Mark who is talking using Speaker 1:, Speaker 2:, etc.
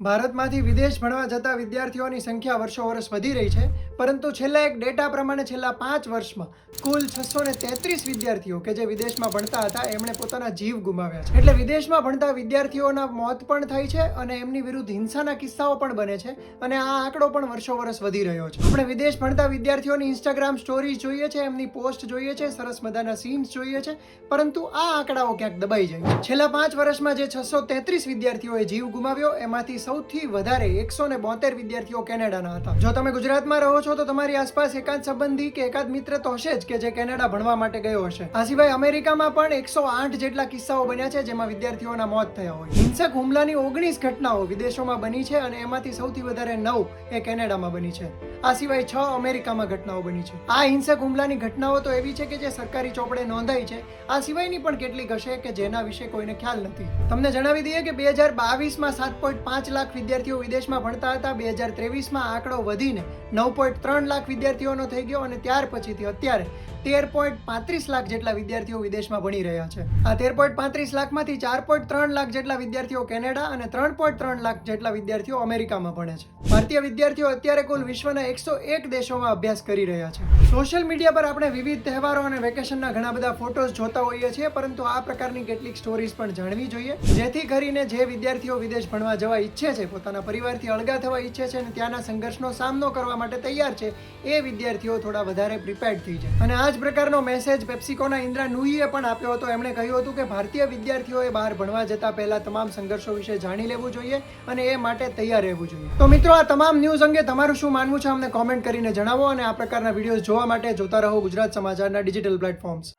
Speaker 1: ભારતમાંથી વિદેશ ભણવા જતા વિદ્યાર્થીઓની સંખ્યા વર્ષો-વર્ષ વધી રહી છે, પરંતુ છેલ્લા એક ડેટા પ્રમાણે છેલ્લા 5 વર્ષમાં કુલ 633 વિદ્યાર્થીઓ કે જે વિદેશમાં ભણતા હતા એમણે પોતાના જીવ ગુમાવ્યા છે. એટલે વિદેશમાં ભણતા વિદ્યાર્થીઓના મોત પણ થાય છે અને એમની વિરુદ્ધ હિંસાના કિસ્સાઓ પણ બને છે અને આ આંકડો પણ વર્ષો-વર્ષ વધી રહ્યો છે. આપણે વિદેશ ભણતા વિદ્યાર્થીઓની ઇન્સ્ટાગ્રામ સ્ટોરીઝ જોઈએ છે, એમની પોસ્ટ જોઈએ છે, સરસ મજાના સીન્સ જોઈએ છે, પરંતુ આ આંકડાઓ ક્યાંક દબાઈ જાય છે. છેલ્લા 5 વર્ષમાં જે 633 વિદ્યાર્થીઓએ જીવ ગુમાવ્યો એમાંથી સૌથી વધારે 172 વિદ્યાર્થીઓ કેનેડાના હતા. જો તમે ગુજરાતમાં રહો છો તો તમારી આસપાસ એકાદ સંબંધી કે એકાદ મિત્ર તો હશે જ કે જે કેનેડા ભણવા માટે ગયો હશે. આ સિવાય અમેરિકામાં પણ 108 જેટલા કિસ્સાઓ બન્યા છે જેમાં વિદ્યાર્થીઓના મોત થયા હોય. હિંસક હુમલાની 19 ઘટનાઓ વિદેશોમાં બની છે અને એમાંથી સૌથી વધારે 9 એ કેનેડામાં બની છે. આ સિવાય 6 અમેરિકામાં ઘટનાઓ બની છે. આ હિંસક હુમલાની ઘટનાઓ તો એવી છે કે જે સરકારી ચોપડે નોંધાઈ છે. આ સિવાયની પણ કેટલીક હશે કે જેના વિશે કોઈને ખ્યાલ નથી. તમને જણાવી દઈએ કે 2022માં 7.5 લાખ વિદ્યાર્થીઓ વિદેશમાં ભણતા હતા. 2023માં આંકડો વધીને 9.3 લાખ વિદ્યાર્થીઓનો થઈ ગયો અને ત્યાર પછીથી અત્યારે 13.35 લાખ જેટલા વિદ્યાર્થીઓ વિદેશમાં ભણી રહ્યા છે. આ 13.35 લાખમાંથી 4.3 લાખ જેટલા વિદ્યાર્થીઓ કેનેડા અને 3.3 લાખ જેટલા વિદ્યાર્થીઓ અમેરિકામાં ભણે છે. ભારતીય વિદ્યાર્થીઓ અત્યારે કુલ વિશ્વના 101 દેશોમાં અભ્યાસ કરી રહ્યા છે. સોશિયલ મીડિયા પર આપણે વિવિધ તહેવારો અને વેકેશનના ઘણા બધા ફોટોઝ જોતા હોઈએ છીએ, પરંતુ આ પ્રકારની કેટલીક સ્ટોરીઝ પણ જાણવી જોઈએ, જેથી કરીને જે વિદ્યાર્થીઓ વિદેશ ભણવા જવા ઈચ્છે છે, પોતાના પરિવારથી અળગા થવા ઈચ્છે છે અને ત્યાંના સંઘર્ષનો સામનો કરવા માટે તૈયાર છે, એ વિદ્યાર્થીઓ થોડા વધારે પ્રિપેર્ડ થઈ જાય. અને આ જ પ્રકારનો મેસેજ પેપ્સિકોના ઇન્દ્રા નુઈએ પણ આપ્યો હતો. એમણે કહ્યું હતું કે ભારતીય વિદ્યાર્થીઓએ બહાર ભણવા જતા પહેલા તમામ સંઘર્ષો વિશે જાણી લેવું જોઈએ અને એ માટે તૈયાર રહેવું જોઈએ. તો મિત્રો, આ તમામ ન્યૂઝ અંગે તમારું શું માનવું છે અમને કોમેન્ટ કરીને જણાવો અને આ પ્રકારના વિડીયોઝ જોવા માટે જોતા રહો ગુજરાત સમાચારના ડિજિટલ પ્લેટફોર્મ્સ.